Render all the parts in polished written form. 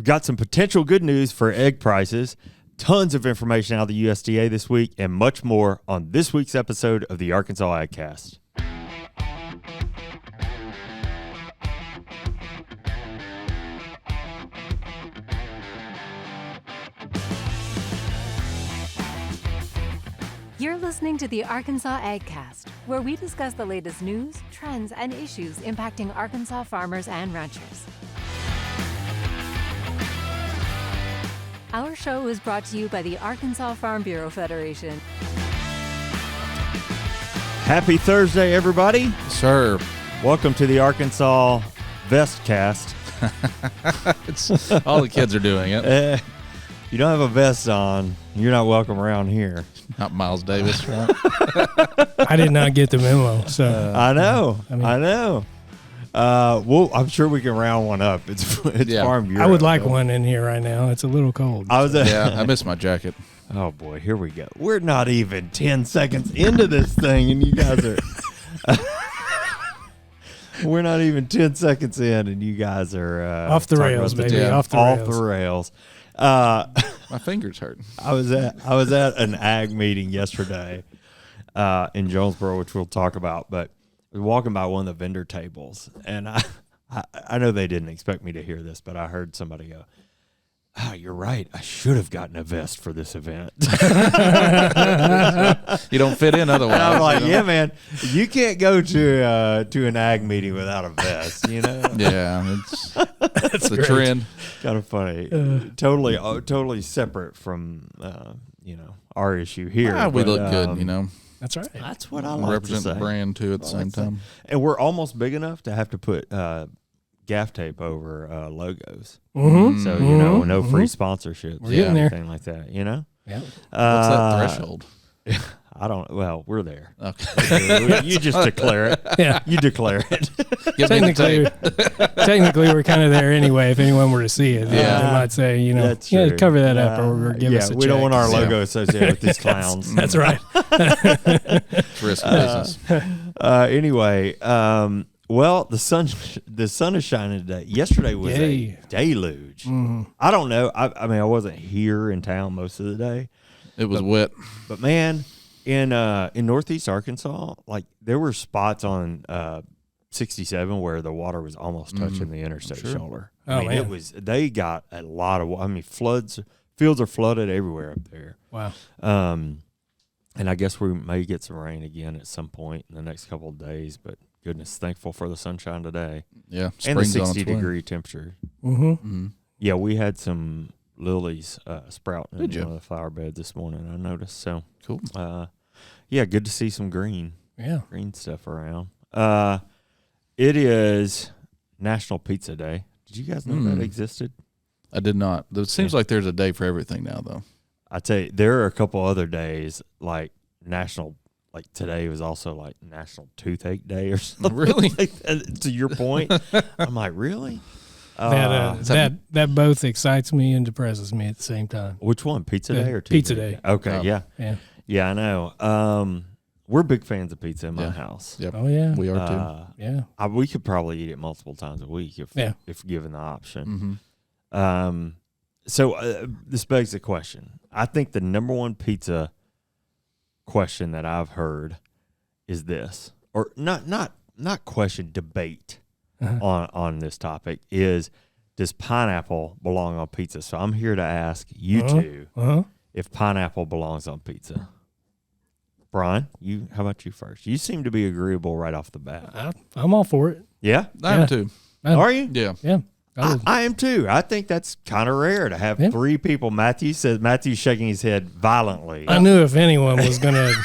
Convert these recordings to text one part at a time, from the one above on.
We've got some potential good news for egg prices, tons of information out of the USDA this week, and much more on this week's episode of the Arkansas AgCast. You're listening to the Arkansas AgCast, where we discuss the latest news, trends, and issues impacting Arkansas farmers and ranchers. Our show is brought to you by the Arkansas Farm Bureau Federation. Happy Thursday, everybody. Sir. Welcome to the Arkansas Vestcast. All the kids are doing it. You don't have a vest on, you're not welcome around here. Not Miles Davis, right? I did not get the memo, so I know. Well, I'm sure we can round one up. It's Farm Bureau. I would like one in here right now. It's a little cold. I miss my jacket. Oh boy, here we go. We're not even 10 seconds into this thing, and you guys are. We're not even 10 seconds in, and you guys are off the rails, baby. Yeah. Off the rails. My fingers hurt. I was at an ag meeting yesterday in Jonesboro, which we'll talk about, but I was walking by one of the vendor tables, and I know they didn't expect me to hear this, but I heard somebody go, "Oh, you're right. I should have gotten a vest for this event." You don't fit in otherwise. And I'm like, yeah, man, you can't go to an ag meeting without a vest, you know? Yeah, it's the trend. Kind of funny. Totally separate from our issue here. We look good, you know. That's right. That's what I like represent to say. the brand too at the same time. And we're almost big enough to have to put gaff tape over logos. Mm-hmm. So, no free sponsorships. We're getting there. Anything like that, you know? Yeah. What's that threshold? I don't. Well, we're there. Okay. You just declare it. Yeah. You declare it. Technically, we're kind of there anyway. If anyone were to see it, Yeah. they might say, That's true. cover that up or give us a check. We don't want our logo associated with these clowns. That's right. It's risky business. Anyway, well, the sun is shining today. Yesterday was a deluge. Mm-hmm. I don't know. I mean, I wasn't here in town most of the day. It was wet. But man, in northeast Arkansas, like there were spots on 67 where the water was almost touching the interstate shoulder. Oh, I mean, man. they got a lot of. I mean, fields are flooded everywhere up there. Wow. And I guess we may get some rain again at some point in the next couple of days. But goodness, thankful for the sunshine today. Yeah, And the spring's on its 60-degree temperature. Mm-hmm. Mm-hmm. Yeah, we had some lilies sprouting Did in you? one of the flower beds this morning, I noticed. So Cool. yeah, good to see some green stuff around. It is National Pizza Day. Did you guys know that existed? I did not. It seems like there's a day for everything now, though. I tell you, there are a couple other days like national. Like today was also like National Toothache Day or something. Really? Like that, to your point, I'm like, really? That both excites me and depresses me at the same time. Which one? Pizza Day or Pizza Tuesday? Day? Okay, Yeah. yeah, I know. We're big fans of pizza in my house. Yep. Oh yeah. We are too. Yeah. We could probably eat it multiple times a week if given the option. Mm-hmm. So this begs the question. I think the number one pizza question that I've heard is this, or not question, debate on this topic is, does pineapple belong on pizza? So I'm here to ask you two if pineapple belongs on pizza. Brian, how about you first? You seem to be agreeable right off the bat. I'm all for it. Yeah? I am too. Are you? Yeah. Yeah. I am too. I think that's kind of rare to have three people. Matthew's shaking his head violently. I knew if anyone was going to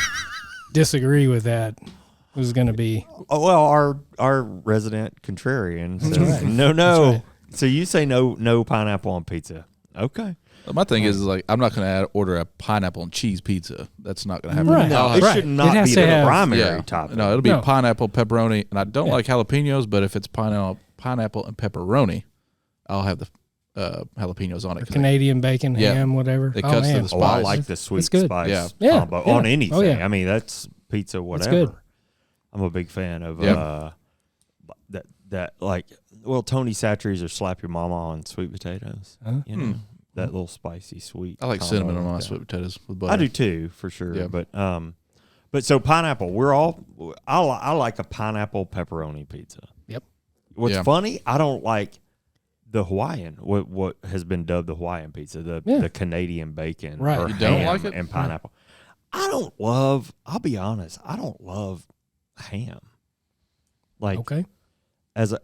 disagree with that, it was going to be. Oh, well, our resident contrarian says right. no. That's right. So you say no pineapple on pizza. Okay. My thing is like I'm not going to order a pineapple and cheese pizza. That's not going to happen. Right. No, Right. it should not It has be to the have- primary topic. No, it'll be pineapple, pepperoni, and I don't like jalapenos. But if it's pineapple and pepperoni, I'll have the jalapenos on it. Canadian bacon, ham, whatever. It cuts to the spice. I like the sweet spice Yeah. combo on anything. Oh, yeah. I mean, that's pizza, whatever. That's good. I'm a big fan of that. Like Well, Tony Satchery's or slap your mama on sweet potatoes. You know, that little spicy sweet. I like combo cinnamon on my that. sweet potatoes with butter. I do too, for sure. Yeah. But so pineapple, I like a pineapple pepperoni pizza. Yep. What's funny, I don't like the Hawaiian, what has been dubbed the Hawaiian pizza, the Canadian bacon, Right. or You don't ham like it? and pineapple. I'll be honest, I don't love ham. Like Okay. as a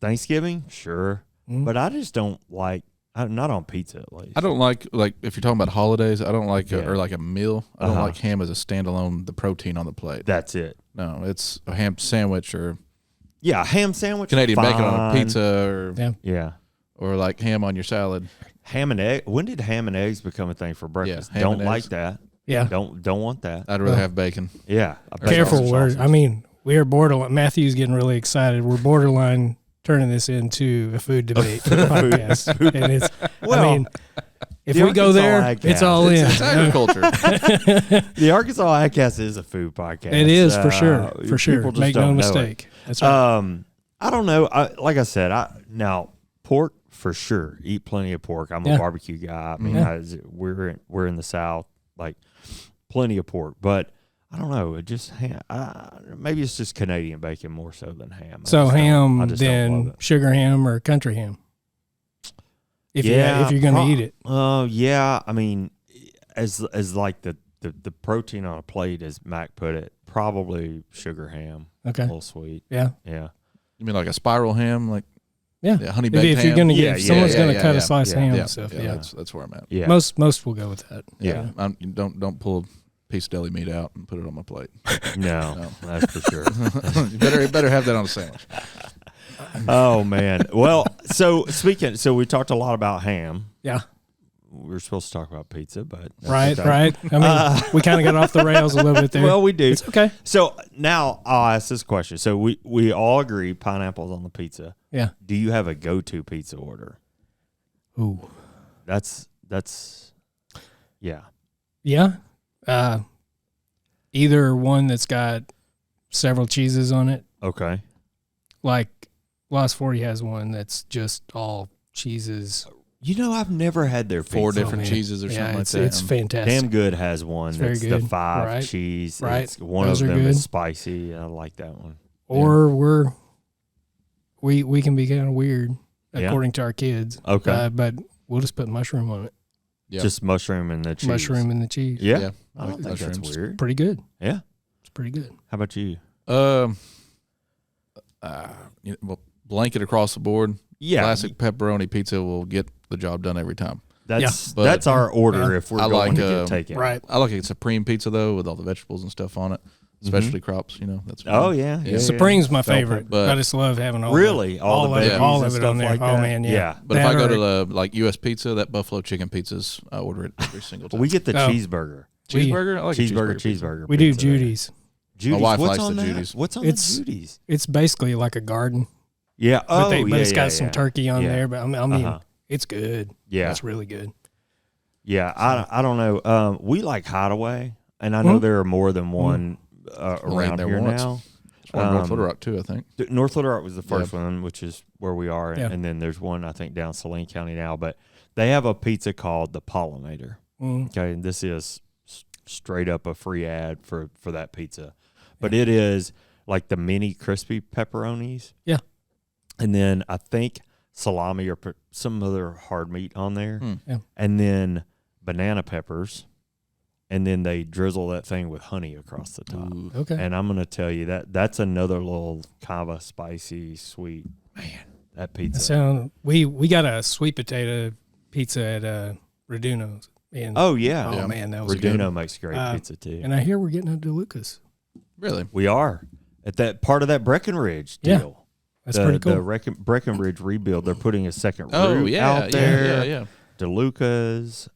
Thanksgiving, sure, but I just don't like. Not on pizza, at least. I don't like if you're talking about holidays. I don't like Yeah. or like a meal. I don't Uh-huh. like ham as a standalone. The protein on the plate. That's it. No, it's a ham sandwich or Yeah, ham sandwich, Canadian bacon on a fine. pizza or Yeah, or like ham on your salad. ham and egg. When did ham and eggs become a thing for breakfast? ham Don't and like eggs. that. Yeah. Don't want that. I'd rather have bacon. Yeah, Careful. Sausage. We are borderline. Matthew's getting really excited. We're borderline turning this into a food debate podcast. And it's, if the we go Arkansas there, AgCast. it's all in. It's agriculture. The Arkansas AgCast is a food podcast. It is for sure. For sure. people just Make no don't know it. mistake. That's right. I don't know. Like I said, now pork for sure. Eat plenty of pork. I'm a barbecue guy. I mean, we're in the South, like plenty of pork. But I don't know. It just maybe it's just Canadian bacon more so than ham. So ham, I just don't love then it. sugar ham or country ham. If you're going to eat it. Yeah. I mean, as like the protein on a plate, as Mac put it, probably sugar ham. Okay. A little sweet. Yeah. Yeah. You mean like a spiral ham, like honey baked If ham? you're going to Yeah, if someone's going to yeah, cut yeah. a slice of ham yeah, and stuff. yeah, Yeah. That's where I'm at. Yeah. Most will go with that. Yeah. You don't pull a piece of deli meat out and put it on my plate. No, that's for sure. You better have that on a sandwich. Oh man. Well, so we talked a lot about ham. Yeah. We were supposed to talk about pizza, but that's Right. okay. Right. I mean, we kind of got off the rails a little bit there. Well, we do. It's okay. So now I'll ask this question. So we all agree pineapple's on the pizza. Yeah. Do you have a go-to pizza order? Ooh. That's yeah. Yeah. Either one that's got several cheeses on it. Okay. Like Lost 40 has one that's just all cheeses. You know, I've never had their Four pizza. different man. cheeses or something like it's, that. It's fantastic. Damn Good has one It's very that's the good. 5 Right. cheese. Right. It's one Those of are them good. is spicy. I like that one. Or we can be kind of weird Yeah. according to our kids. Okay. But we'll just put mushroom on it. Yeah. Just mushroom and the cheese. Mushroom and the cheese. Yeah. Yeah. I don't think that's mushrooms. weird. Pretty good. Yeah. It's pretty good. How about you? Well, blanket across the board. Yeah. Classic pepperoni pizza will get the job done every time. That's But- that's our order Yeah. if we're I going like, to get takeout. Right. I like a supreme pizza though, with all the vegetables and stuff on it, especially crops. You know, that's fun. Oh yeah. Yeah. Supreme's my Bell favorite. pepper. But- I just love having all Really? the, All the of it, veggies all and of it on stuff there. like Oh that? man, yeah. Yeah. But if I go That to or- the like U.S. Pizza, that buffalo chicken pizzas, I order it every single time. We get the Oh. cheeseburger. cheeseburger. I like a Cheeseburger pizza. cheeseburger. we do pizza there. Judy's. Judy's. wife What's likes on the that? Judy's. What's on It's- the Judy's? It's basically like a garden, Yeah. but, Oh, but it's got yeah, some yeah. turkey on Yeah. there. But I mean, Uh-huh. it's good. Yeah. It's really good. Yeah. I don't know. We like Hideaway, and I know there are more than one Only around there here once. now. It's one in North Little Rock too, I think. North Little Rock was the first one, which is where we are, Yeah. and then there's one I think down Saline County now. But they have a pizza called the Pollinator. Okay, and this is straight up a free ad for that pizza, but it is like the mini crispy pepperonis. Yeah, and then I think salami or some other hard meat on there, Yeah. and then banana peppers, and then they drizzle that thing with honey across the top. Ooh. Okay. And I'm gonna tell you that's another little kind of a spicy, sweet man. That pizza. We got a sweet potato pizza at Raduno's. And Oh yeah, oh man, that was good. Reduno makes great pizza too. And I hear we're getting a DeLucas. Really? We are at that part of that Breckenridge Yeah. deal. That's pretty cool. The Breckenridge rebuild. They're putting a second Oh route yeah, out there. yeah. DeLucas.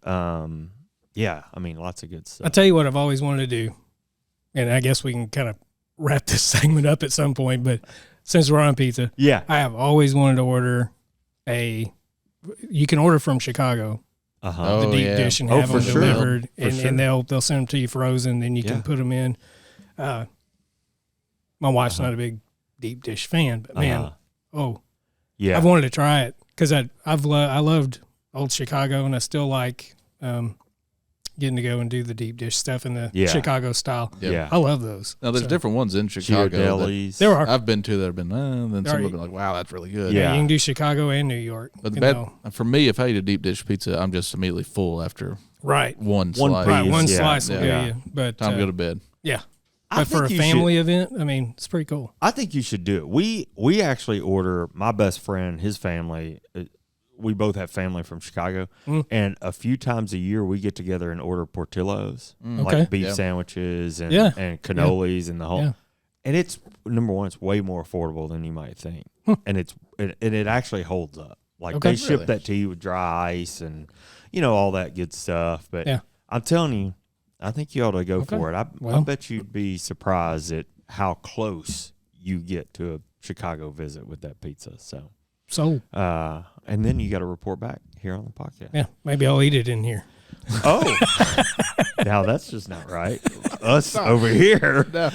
Yeah, I mean lots of good stuff. I'll tell you what I've always wanted to do, and I guess we can kind of wrap this segment up at some point, but since we're on pizza, Yeah. I have always wanted to order you can order from Chicago, Uh-huh. the Oh, deep yeah. dish and Oh, have for them sure. delivered, For and, sure. and they'll send them to you frozen, then you Yeah. can put them in. My wife's not a big deep dish fan, but man, Uh-huh. Yeah. I've wanted to try it because I loved old Chicago, and I still like getting to go and do the deep dish stuff in the Chicago style. Yeah. I love those. Now, there's different ones in Chicago. Delis. There are. I've been to that have been, then some have been like, wow, that's really good. Yeah. You can do Chicago and New York. But for me, if I eat a deep dish pizza, I'm just immediately full after one slice. Right, one Yeah. slice will Yeah. do you. But Time to go to bed. yeah. I But for a think you family event, I mean, it's pretty cool. I think you should do it. We actually order, my best friend, his family, we both have family from Chicago, and a few times a year we get together and order Portillo's, like beef sandwiches and cannolis and the whole. Yeah. And it's, number one, it's way more affordable than you might think, and it actually holds up. Like they ship that to you with dry ice and all that good stuff. But I'm telling you, I think you ought to go for it. I bet you'd be surprised at how close you get to a Chicago visit with that pizza. So, and then you got to report back here on the podcast. Yeah, maybe I'll eat it in here. Oh, now that's just not right. Us over here. No,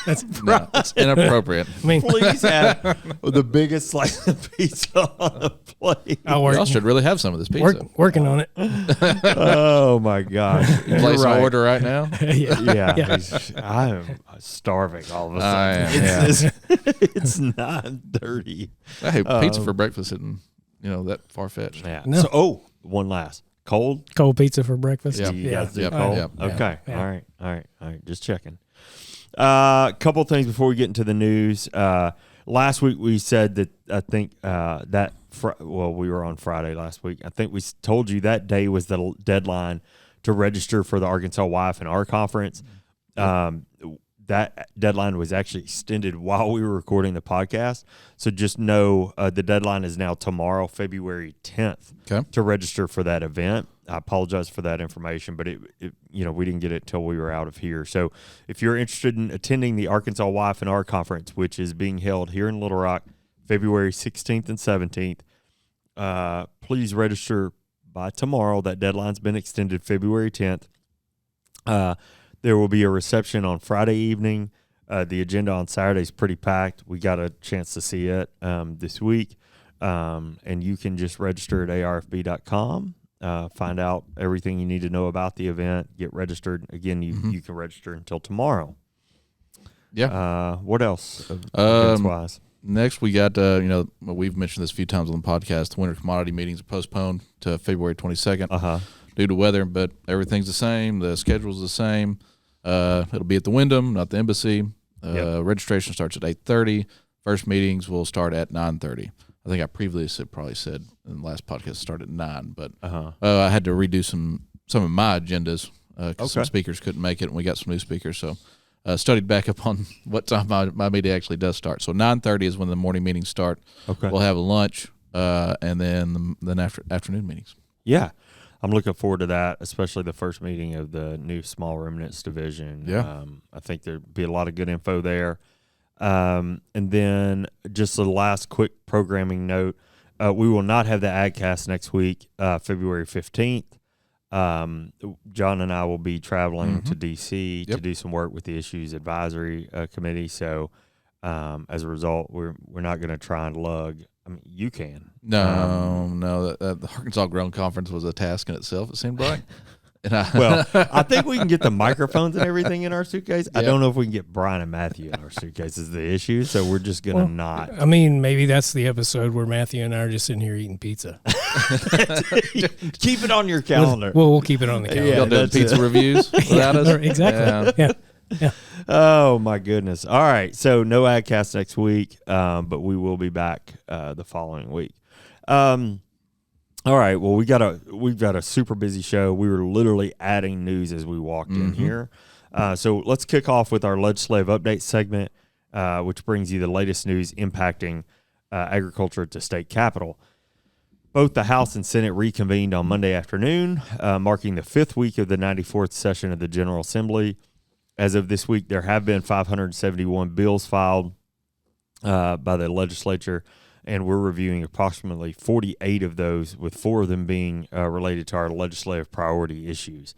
it's inappropriate. I mean, Please have the biggest slice of pizza on the plate. Y'all should really have some of this pizza. Working on it. Oh my gosh! Place an order right now. Yeah. I am starving all of a sudden. It's 9:30. I hate pizza for breakfast isn't that far fetched. Yeah. No. So, one last cold pizza for breakfast. Yeah. You guys do Yep. cold? Yep. Okay. Yeah. All right. Just checking. Couple things before we get into the news. Last week we said that I think we were on Friday last week. I think we told you that day was the deadline to register for the Arkansas YF&R conference. That deadline was actually extended while we were recording the podcast. So just know the deadline is now tomorrow, February 10th, to register for that event. I apologize for that information, but we didn't get it till we were out of here. So if you're interested in attending the Arkansas YF&R conference, which is being held here in Little Rock, February 16th and 17th, please register by tomorrow. That deadline's been extended February 10th. There will be a reception on Friday evening. The agenda on Saturday is pretty packed. We got a chance to see it this week. And you can just register at arfb.com, find out everything you need to know about the event, get registered. Again, you can register until tomorrow. Yeah. What else events-wise? Next, we got, we've mentioned this a few times on the podcast. The winter commodity meetings are postponed to February 22nd due to weather, but everything's the same. The schedule's the same. It'll be at the Wyndham, not the Embassy. Registration starts at 8:30. First meetings will start at 9:30. I think I previously probably said in the last podcast started at 9, but I had to redo some of my agendas because some speakers couldn't make it, and we got some new speakers. So studied back up on what time my meeting actually does start. So 9:30 is when the morning meetings start. Okay. We'll have a lunch, and then afternoon meetings. Yeah. I'm looking forward to that, especially the first meeting of the new small ruminants division. Yeah. I think there'll be a lot of good info there. And then just the last quick programming note, we will not have the AgCast next week, February 15th. John and I will be traveling to D.C. to do some work with the Issues Advisory Committee. So as a result, we're not going to try and lug. I mean, you can. No. The Arkansas Grown Conference was a task in itself, it seemed like. I think we can get the microphones and everything in our suitcase. I don't know if we can get Brian and Matthew in our suitcase is the issue, so we're just going to not. I mean, maybe that's the episode where Matthew and I are just sitting here eating pizza. Keep it on your calendar. We'll keep it on the calendar. Y'all doing pizza reviews without us? Exactly. Yeah. Oh, my goodness. All right, so no AgCast next week, but we will be back the following week. All right. Well, we've got a super busy show. We were literally adding news as we walked in here. So let's kick off with our legislative update segment, which brings you the latest news impacting agriculture at the state capitol. Both the House and Senate reconvened on Monday afternoon, marking the fifth week of the 94th session of the General Assembly. As of this week, there have been 571 bills filed by the legislature, and we're reviewing approximately 48 of those, with 4 of them being related to our legislative priority issues.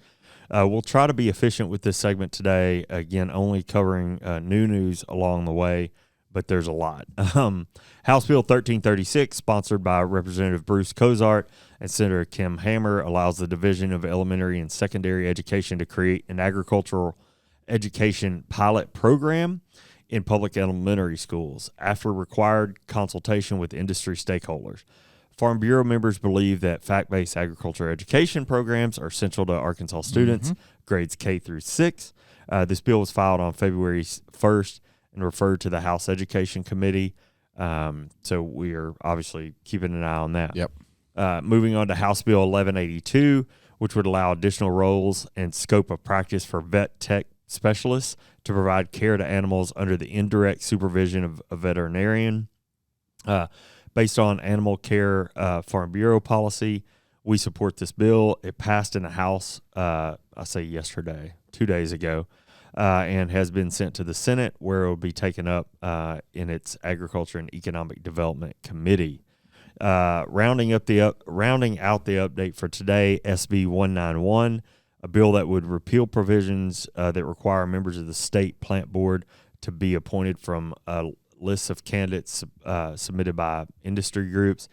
We'll try to be efficient with this segment today, again, only covering new news along the way, but there's a lot. House Bill 1336, sponsored by Representative Bruce Cozart and Senator Kim Hammer, allows the Division of Elementary and Secondary Education to create an agricultural education pilot program in public elementary schools after required consultation with industry stakeholders. Farm Bureau members believe that fact-based agriculture education programs are essential to Arkansas students, grades K through 6. This bill was filed on February 1st and referred to the House Education Committee. So we are obviously keeping an eye on that. Yep. Moving on to House Bill 1182, which would allow additional roles and scope of practice for vet tech specialists to provide care to animals under the indirect supervision of a veterinarian. Based on Animal Care Farm Bureau policy, we support this bill. It passed in the House, I say yesterday, 2 days ago, and has been sent to the Senate, where it will be taken up in its Agriculture and Economic Development Committee. Rounding out the update for today, SB 191, a bill that would repeal provisions that require members of the state plant board to be appointed from lists of candidates submitted by industry groups.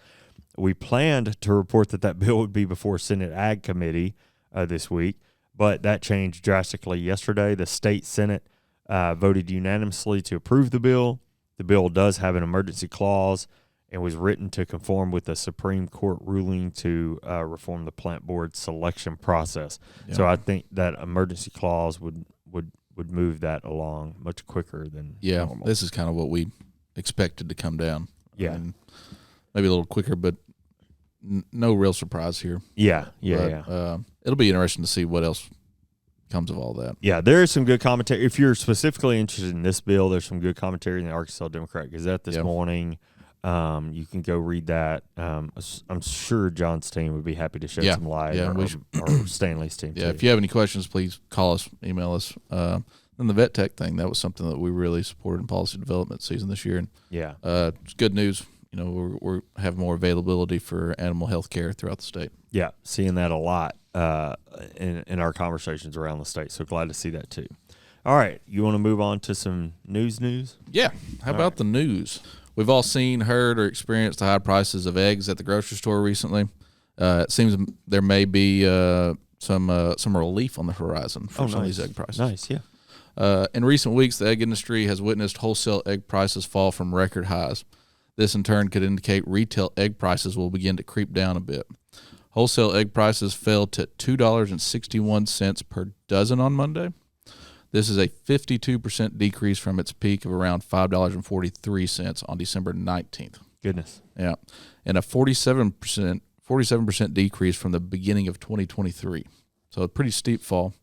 We planned to report that bill would be before Senate Ag Committee this week, but that changed drastically yesterday. The state Senate voted unanimously to approve the bill. The bill does have an emergency clause and was written to conform with the Supreme Court ruling to reform the plant board selection process. Yeah. So I think that emergency clause would move that along much quicker than normal. This is kind of what we expected to come down. Yeah. I mean, maybe a little quicker, but no real surprise here. Yeah. It'll be interesting to see what else comes of all that. Yeah, there is some good commentary. If you're specifically interested in this bill, there's some good commentary in the Arkansas Democrat Gazette this morning. You can go read that. I'm sure John's team would be happy to shed some light, or Stanley's team. Yeah, if you have any questions, please call us, email us. And the vet tech thing, that was something that we really supported in policy development season this year. And it's good news. You know, we're have more availability for animal health care throughout the state. Yeah, seeing that a lot in our conversations around the state. So glad to see that too. All right, you want to move on to some news? Yeah. How about the news? We've all seen, heard, or experienced the high prices of eggs at the grocery store recently. It seems there may be some relief on the horizon for some of these egg prices. Nice, yeah. In recent weeks, the egg industry has witnessed wholesale egg prices fall from record highs. This, in turn, could indicate retail egg prices will begin to creep down a bit. Wholesale egg prices fell to $2.61 per dozen on Monday. This is a 52% decrease from its peak of around $5.43 on December 19th. Goodness. Yeah. And a 47% decrease from the beginning of 2023. So a pretty steep fall.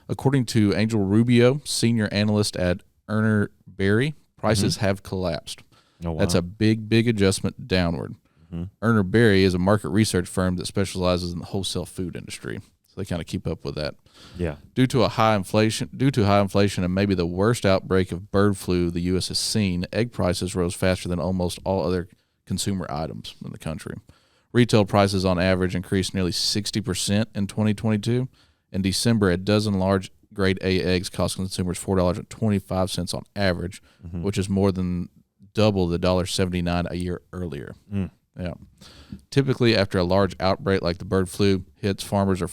According to Angel Rubio, senior analyst at Erner Berry, prices have collapsed. Oh, wow. That's a big adjustment downward. Erner Berry is a market research firm that specializes in the wholesale food industry. So they kind of keep up with that. Yeah. Due to high inflation and maybe the worst outbreak of bird flu the U.S. has seen, egg prices rose faster than almost all other consumer items in the country. Retail prices on average increased nearly 60% in 2022. In December, a dozen large grade A eggs cost consumers $4.25 on average, which is more than double the $1.79 a year earlier. Yeah. Typically, after a large outbreak like the bird flu hits, farmers are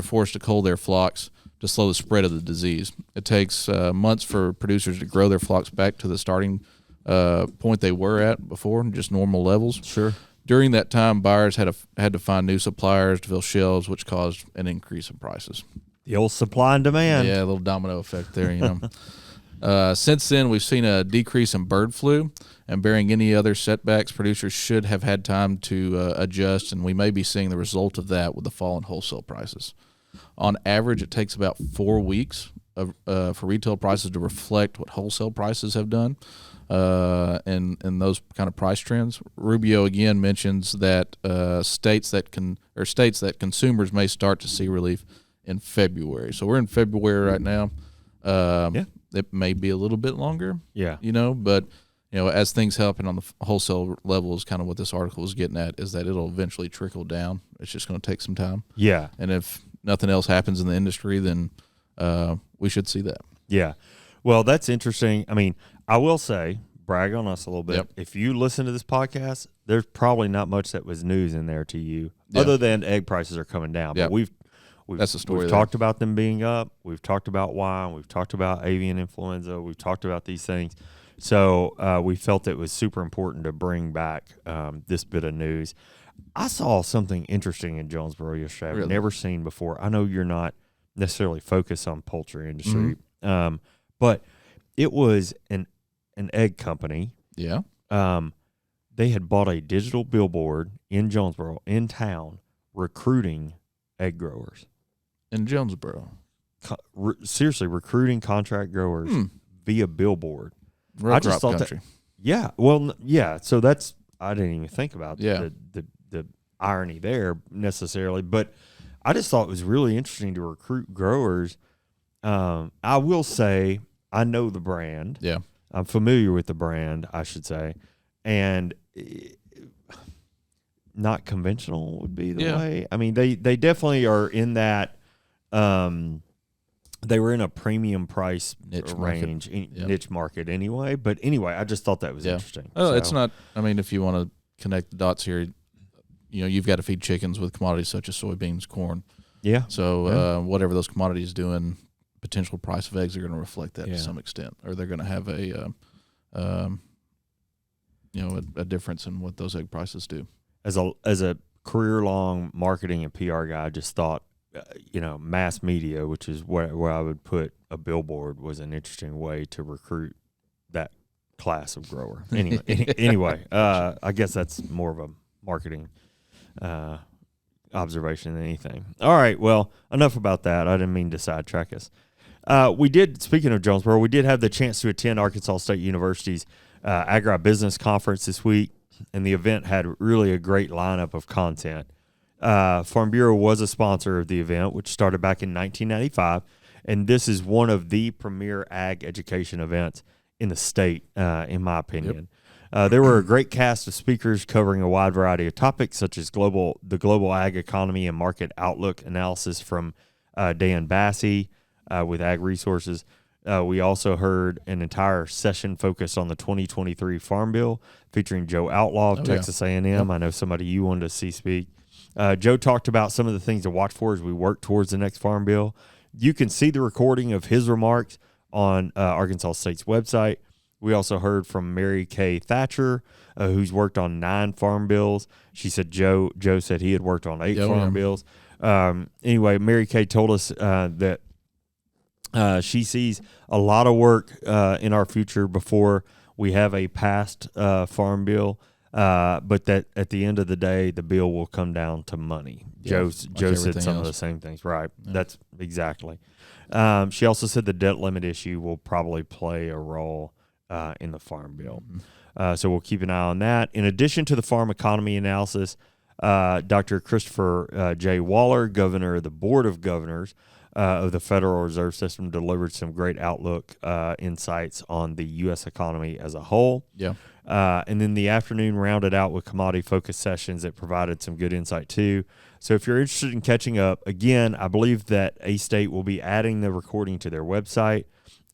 forced to cull their flocks to slow the spread of the disease. It takes months for producers to grow their flocks back to the starting point they were at before, just normal levels. Sure. During that time, buyers had to find new suppliers to fill shelves, which caused an increase in prices. The old supply and demand. Yeah, a little domino effect there, you know. Since then, we've seen a decrease in bird flu, and bearing any other setbacks, producers should have had time to adjust, and we may be seeing the result of that with the fall in wholesale prices. On average, it takes about 4 weeks for retail prices to reflect what wholesale prices have done, and those kind of price trends. Rubio again mentions that states that consumers may start to see relief in February. So we're in February right now. It may be a little bit longer. Yeah. But as things happen on the wholesale level is kind of what this article is getting at, is that it'll eventually trickle down. It's just going to take some time. Yeah. And if nothing else happens in the industry, then we should see that. Yeah. Well, that's interesting. I mean, I will say, brag on us a little bit. Yep. If you listen to this podcast, there's probably not much that was news in there to you, other than egg prices are coming down. Yep. But that's the story. We've talked about them being up. We've talked about wine. We've talked about avian influenza. We've talked about these things. So we felt it was super important to bring back this bit of news. I saw something interesting in Jonesboro yesterday I've never seen before. I know you're not necessarily focused on poultry industry, but it was an egg company. Yeah. They had bought a digital billboard in Jonesboro, in town, recruiting egg growers. In Jonesboro. Seriously, recruiting contract growers via billboard. I just thought country. Yeah. So that's, I didn't even think about the irony there necessarily, but I just thought it was really interesting to recruit growers. I will say I know the brand. Yeah. I'm familiar with the brand, I should say. And not conventional would be the way. I mean, they definitely are in that they were in a premium price range, niche market anyway. But anyway, I just thought that was interesting. Oh, it's not, I mean, if you want to connect the dots here, you've got to feed chickens with commodities such as soybeans, corn. Yeah. So whatever those commodities doing, potential price of eggs are going to reflect that to some extent, or they're going to have a difference in what those egg prices do. As a career-long marketing and PR guy, I just thought, mass media, which is where I would put a billboard, was an interesting way to recruit that class of grower. Anyway, I guess that's more of a marketing observation than anything. All right, well, enough about that. I didn't mean to sidetrack us. Speaking of Jonesboro, we did have the chance to attend Arkansas State University's Agribusiness Conference this week, and the event had really a great lineup of content. Farm Bureau was a sponsor of the event, which started back in 1995, and this is one of the premier ag education events in the state, in my opinion. Yep. There were a great cast of speakers covering a wide variety of topics, such as the global ag economy and market outlook analysis from Dan Bassey with Ag Resources. We also heard an entire session focused on the 2023 Farm Bill featuring Joe Outlaw of Texas A&M. Yep. I know somebody you wanted to see speak. Joe talked about some of the things to watch for as we work towards the next Farm Bill. You can see the recording of his remarks on Arkansas State's website. We also heard from Mary Kay Thatcher, who's worked on 9 farm bills. She said Joe said he had worked on 8 farm bills. Anyway, Mary Kay told us that she sees a lot of work in our future before we have a passed farm bill, but that at the end of the day, the bill will come down to money. Joe said some of the same things. Right. Yeah. That's exactly. She also said the debt limit issue will probably play a role in the farm bill. So we'll keep an eye on that. In addition to the farm economy analysis, Dr. Christopher J. Waller, governor of the Board of Governors of the Federal Reserve System, delivered some great outlook insights on the U.S. economy as a whole. Yeah. And then the afternoon rounded out with commodity-focused sessions that provided some good insight too. So if you're interested in catching up, again, I believe that A-State will be adding the recording to their website,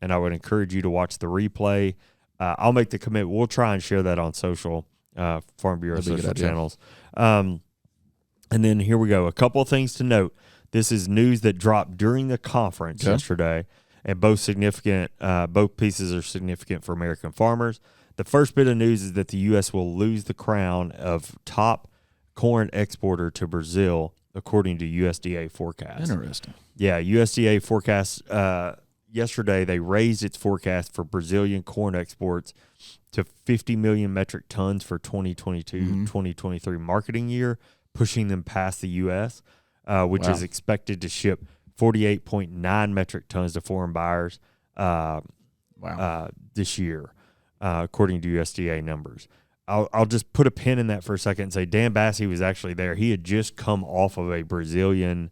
and I would encourage you to watch the replay. I'll make the commitment. We'll try and share that on social, Farm Bureau social channels. And then here we go. A couple of things to note. This is news that dropped during the conference yesterday, and both pieces are significant for American farmers. The first bit of news is that the U.S. will lose the crown of top corn exporter to Brazil, according to USDA forecasts. Interesting. Yeah, USDA forecasts yesterday, they raised its forecast for Brazilian corn exports to 50 million metric tons for 2022-2023 marketing year, pushing them past the U.S., which is expected to ship 48.9 metric tons to foreign buyers this year, according to USDA numbers. I'll just put a pin in that for a second and say Dan Bassey was actually there. He had just come off of a Brazilian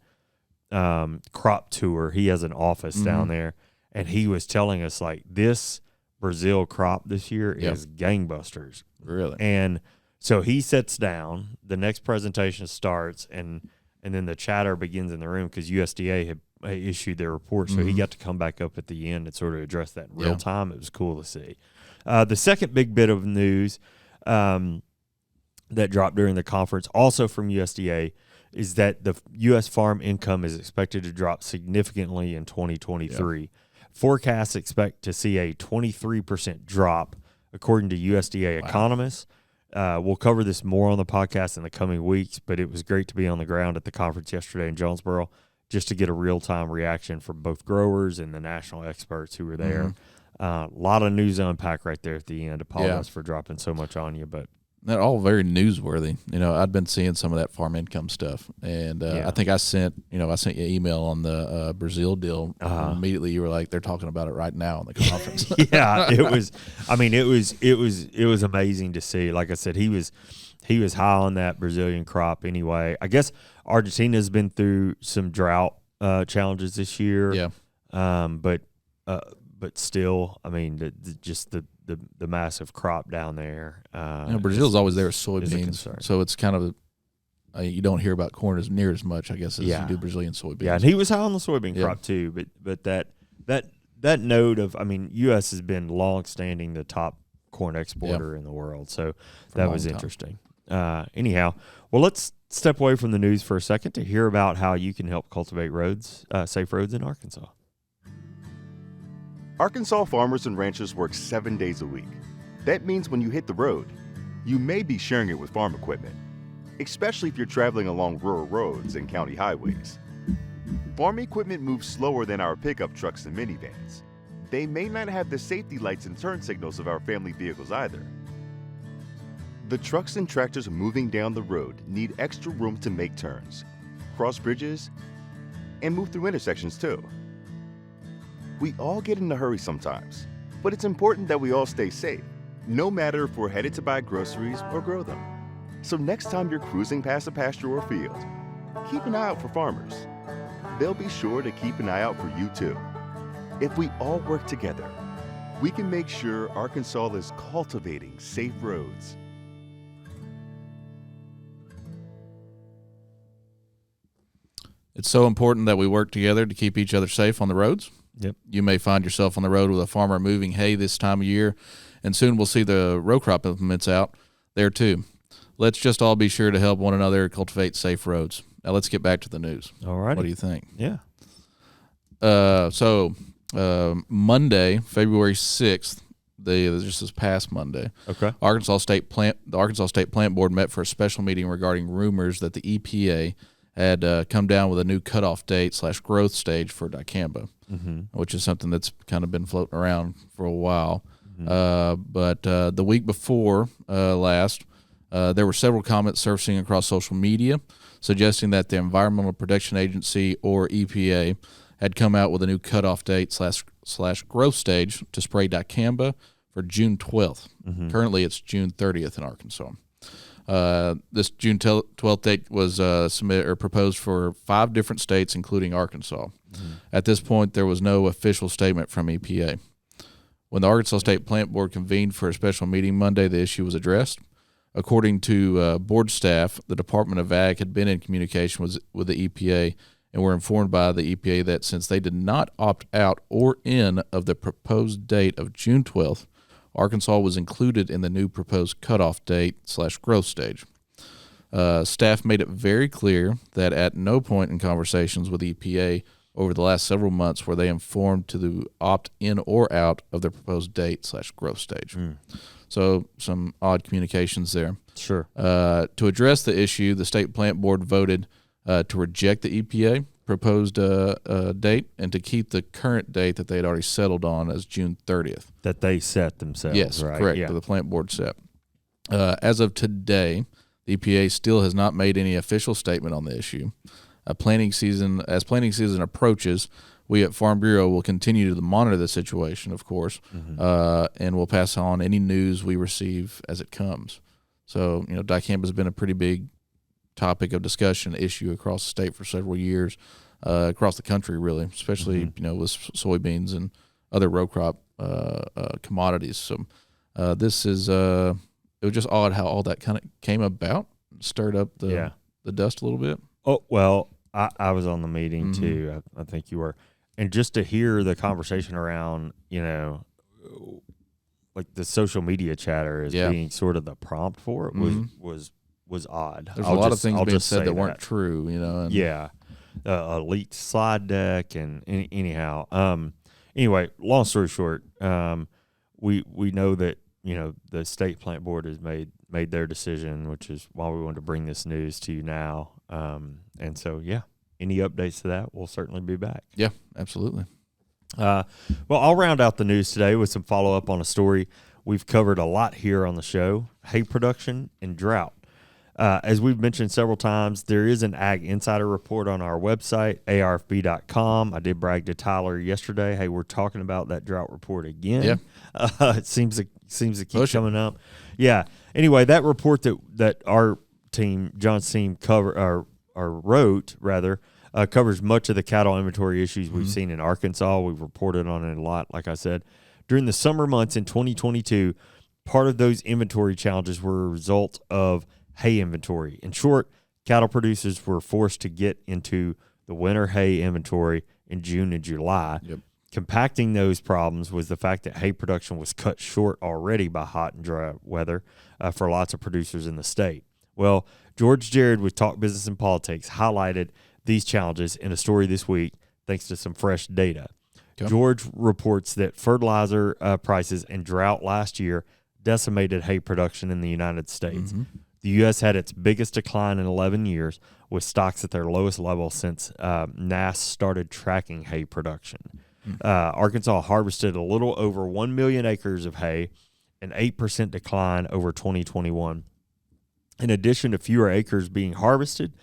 crop tour. He has an office down there, and he was telling us, like, this Brazil crop this year is gangbusters. Really? And so he sits down, the next presentation starts, and then the chatter begins in the room because USDA issued their report, so he got to come back up at the end and sort of address that in real time. It was cool to see. The second big bit of news that dropped during the conference, also from USDA, is that the U.S. farm income is expected to drop significantly in 2023. Forecasts expect to see a 23% drop, according to USDA economists. We'll cover this more on the podcast in the coming weeks, but it was great to be on the ground at the conference yesterday in Jonesboro just to get a real-time reaction from both growers and the national experts who were there. A lot of news to unpack right there at the end. Apologize for dropping so much on you, but they're all very newsworthy. I'd been seeing some of that farm income stuff, and I think I sent you an email on the Brazil deal. Immediately, you were like, "They're talking about it right now in the conference." Yeah, it was. I mean, it was amazing to see. Like I said, he was high on that Brazilian crop. Anyway, I guess Argentina's been through some drought challenges this year. Yeah, but still, I mean, the massive crop down there. Brazil's always there with soybeans, so it's kind of you don't hear about corn as near as much, I guess, as you do Brazilian soybeans. Yeah, and he was high on the soybean crop too. But that note of, I mean, U.S. has been long-standing the top corn exporter in the world, so that was interesting. Anyhow, well, let's step away from the news for a second to hear about how you can help cultivate safe roads in Arkansas. Arkansas farmers and ranchers work 7 days a week. That means when you hit the road, you may be sharing it with farm equipment, especially if you're traveling along rural roads and county highways. Farm equipment moves slower than our pickup trucks and minivans. They may not have the safety lights and turn signals of our family vehicles either. The trucks and tractors moving down the road need extra room to make turns, cross bridges, and move through intersections too. We all get in a hurry sometimes, but it's important that we all stay safe, no matter if we're headed to buy groceries or grow them. So next time you're cruising past a pasture or field, keep an eye out for farmers. They'll be sure to keep an eye out for you too. If we all work together, we can make sure Arkansas is cultivating safe roads. It's so important that we work together to keep each other safe on the roads. Yep. You may find yourself on the road with a farmer moving hay this time of year, and soon we'll see the row crop implements out there too. Let's just all be sure to help one another cultivate safe roads. Now let's get back to the news. All right. What do you think? Yeah. Monday, February 6th, just this past Monday, okay, the Arkansas State Plant Board met for a special meeting regarding rumors that the EPA had come down with a new cutoff date / growth stage for dicamba, which is something that's kind of been floating around for a while. But the week before last, there were several comments surfacing across social media suggesting that the Environmental Protection Agency, or EPA, had come out with a new cutoff date / growth stage to spray dicamba for June 12th. Currently, it's June 30th in Arkansas. This June 12th date was submitted or proposed for 5 different states, including Arkansas. At this point, there was no official statement from EPA. When the Arkansas State Plant Board convened for a special meeting Monday, the issue was addressed. According to board staff, the Department of Ag had been in communication with the EPA and were informed by the EPA that since they did not opt out or in of the proposed date of June 12th, Arkansas was included in the new proposed cutoff date / growth stage. Staff made it very clear that at no point in conversations with EPA over the last several months were they informed to opt in or out of the proposed date / growth stage. So some odd communications there. Sure. To address the issue, the State Plant Board voted to reject the EPA proposed date and to keep the current date that they had already settled on as June 30th. That they set themselves, yes, right? Correct, Yeah. that the plant board set. As of today, the EPA still has not made any official statement on the issue. As planting season approaches, we at Farm Bureau will continue to monitor the situation, of course, and we'll pass on any news we receive as it comes. So, dicamba has been a pretty big topic of discussion, issue across the state for several years, across the country, really, especially with soybeans and other row crop commodities. So this is it was just odd how all that kind of came about, stirred up the dust a little bit. Oh, well, I was on the meeting too. I think you were. And just to hear the conversation around, like the social media chatter as being sort of the prompt for it was odd. There's a lot of things being said that weren't true, And a leaked slide deck and anyhow. Anyway, long story short, we know that the state plant board has made their decision, which is why we wanted to bring this news to you now. And so any updates to that, we'll certainly be back. Yeah, absolutely. Well, I'll round out the news today with some follow-up on a story we've covered a lot here on the show: hay production and drought. As we've mentioned several times, there is an Ag Insider report on our website, arfb.com. I did brag to Tyler yesterday, hey, we're talking about that drought report again. Yeah. It seems to keep coming up. Yeah. Anyway, that report that our team, John's team, wrote, covers much of the cattle inventory issues we've seen in Arkansas. We've reported on it a lot, like I said. During the summer months in 2022, part of those inventory challenges were a result of hay inventory. In short, cattle producers were forced to get into the winter hay inventory in June and July. Yep. Compacting those problems was the fact that hay production was cut short already by hot and dry weather for lots of producers in the state. Well, George Jared with Talk Business and Politics highlighted these challenges in a story this week thanks to some fresh data. Okay. George reports that fertilizer prices and drought last year decimated hay production in the United States. The U.S. had its biggest decline in 11 years, with stocks at their lowest level since NASS started tracking hay production. Arkansas harvested a little over 1 million acres of hay, an 8% decline over 2021. In addition to fewer acres being harvested,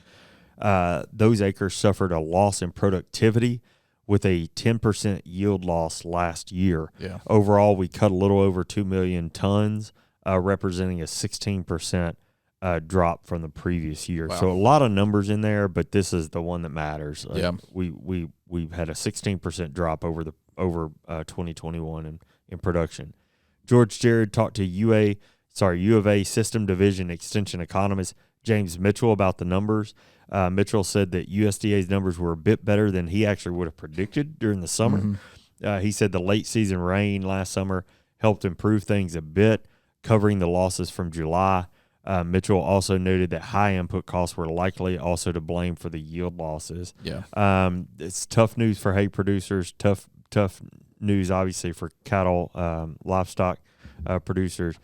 those acres suffered a loss in productivity with a 10% yield loss last year. Yeah. Overall, we cut a little over 2 million tons, representing a 16% drop from the previous year. Wow. So a lot of numbers in there, but this is the one that matters. We've had a 16% drop over 2021 in production. George Jared talked to U of A System Division Extension economist James Mitchell about the numbers. Mitchell said that USDA's numbers were a bit better than he actually would have predicted during the summer. He said the late season rain last summer helped improve things a bit, covering the losses from July. Mitchell also noted that high input costs were likely also to blame for the yield losses. Yeah. It's tough news for hay producers, tough news obviously for cattle, livestock producers.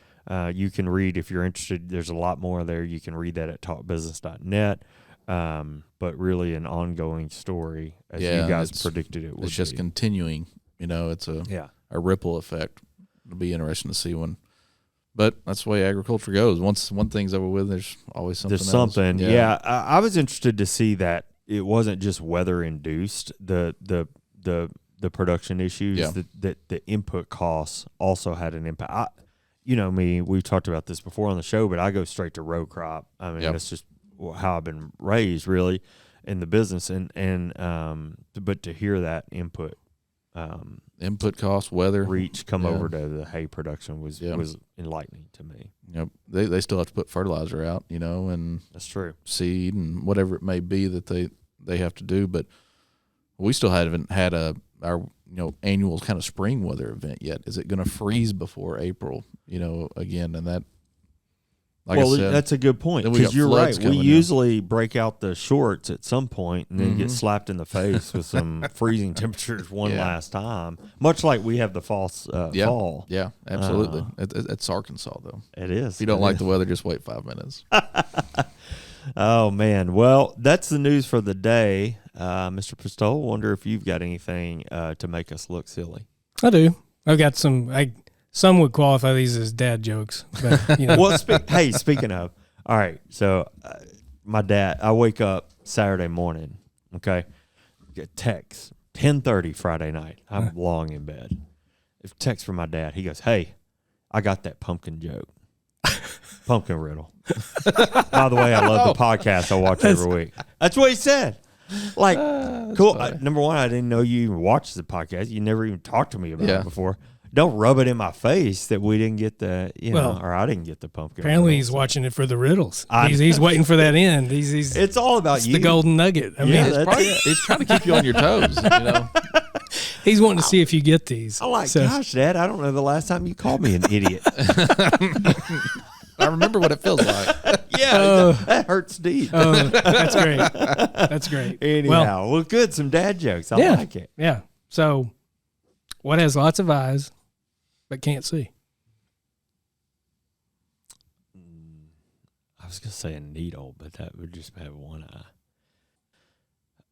You can read, if you're interested, there's a lot more there. You can read that at talkbusiness.net. But really an ongoing story as you guys predicted it would be. It's just continuing. It's a ripple effect. It'll be interesting to see when. But that's the way agriculture goes. Once one thing's over with, there's always something else. There's something, yeah. I was interested to see that it wasn't just weather induced. The production issues. That the input costs also had an impact. We've talked about this before on the show, but I go straight to row crop. I mean, that's just how I've been raised, really, in the business. But to hear that input cost, weather reach come over to the hay production was enlightening to me. Yep, they still have to put fertilizer out, and that's true, seed and whatever it may be that they have to do. But we still haven't had our annual kind of spring weather event yet. Is it going to freeze before April? Again, and that. Like I said, that's a good point, because you're right. We usually break out the shorts at some point and then get slapped in the face with some freezing temperatures last time, much like we have the fall. Yeah, absolutely. It's Arkansas, though. It is. If you don't like the weather, just wait 5 minutes. Oh, man. Well, that's the news for the day. Mr. Pistole, wonder if you've got anything to make us look silly. I do. I've got some... Some would qualify these as dad jokes. But, Well, speaking of, all right, so my dad, I wake up Saturday morning, okay, get text, 10:30 Friday night. I'm long in bed. If text from my dad, he goes, hey, I got that pumpkin joke. Pumpkin riddle. By the way, I love the podcast I watch every week. That's what he said. Cool. Number one, I didn't know you even watched the podcast. You never even talked to me about it before. don't rub it in my face that we didn't get the, or I didn't get the pumpkin. Apparently, he's watching it for the riddles. He's waiting for that end. It's all about you. The golden nugget. I mean, he's trying to keep you on your toes. He's wanting to see if you get these. I'm like, gosh, Dad, I don't know the last time you called me an idiot. I remember what it feels like. That hurts deep. That's great. That's great. Anyhow, well, good. Some dad jokes. I like it. Yeah. So, what has lots of eyes but can't see? I was going to say a needle, but that would just have one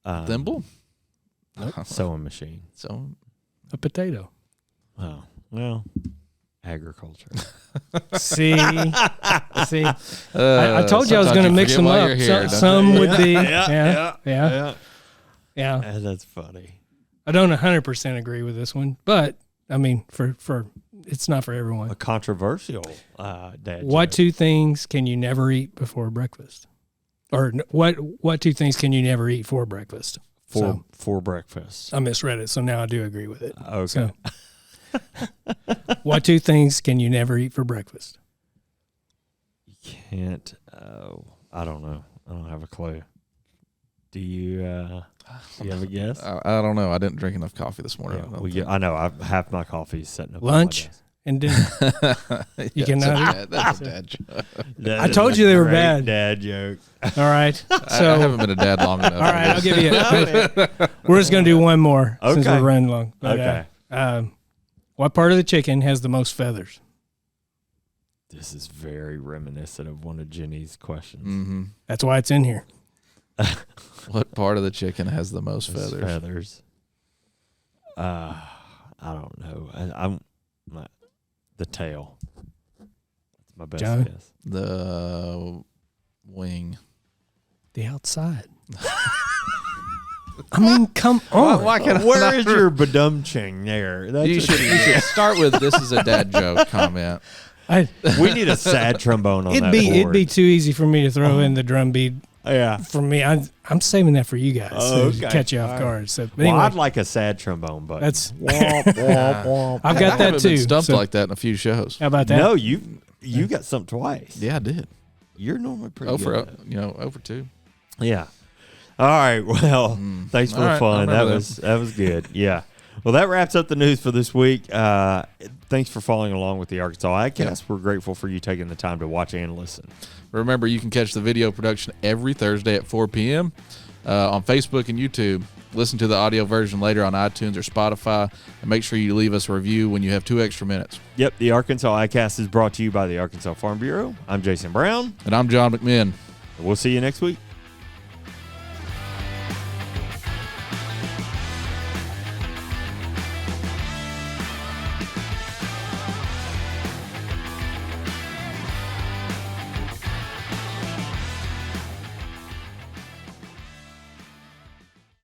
eye. Thimble? Sewing machine. A potato. Oh, well, agriculture. See, I told you I was going to mix them up. Some would be, yeah. That's funny. I don't 100% agree with this one, but I mean, for it's not for everyone. A controversial dad What joke. 2 things can you never eat before breakfast? Or what 2 things can you never eat for breakfast? For breakfast. I misread it, so now I do agree with it. Okay. So, what 2 things can you never eat for breakfast? You can't. I don't know. I don't have a clue. Do you have a guess? I don't know. I didn't drink enough coffee this morning. I know. Half my coffee is setting up. Lunch and dinner. You cannot eat. That's a dad joke. I told you they were bad. Dad joke. All right. So I haven't been a dad long enough. all right, I'll give you it. We're just going to do one more since we're running long. But, Okay. What part of the chicken has the most feathers? This is very reminiscent of one of Jenny's questions. Mm-hmm. That's why it's in here. What part of the chicken has the most feathers? I don't know. I'm the tail. That's my best John? guess. The wing. The outside. I mean, come on. Where is your badum-ching there? You should start with this is a dad joke comment. We need a sad trombone on that board. It'd be too easy for me to throw in the drum beat. Yeah. For me, I'm saving that for you guys to catch you off guard. So, but anyway, I'd like a sad trombone, but that's womp, womp, womp. I've got that too. Been stumped like that in a few shows. How about that? No, you got stumped twice. Yeah, I did. You're normally pretty good. Over 2. Yeah. All right. Well, thanks for the fun. That was good. Yeah. Well, that wraps up the news for this week. Thanks for following along with the Arkansas AgCast. Yeah. We're grateful for you taking the time to watch and listen. Remember, you can catch the video production every Thursday at 4 p.m. On Facebook and YouTube. Listen to the audio version later on iTunes or Spotify. And make sure you leave us a review when you have 2 extra minutes. Yep, the Arkansas AgCast is brought to you by the Arkansas Farm Bureau. I'm Jason Brown. And I'm John McMinn. We'll see you next week.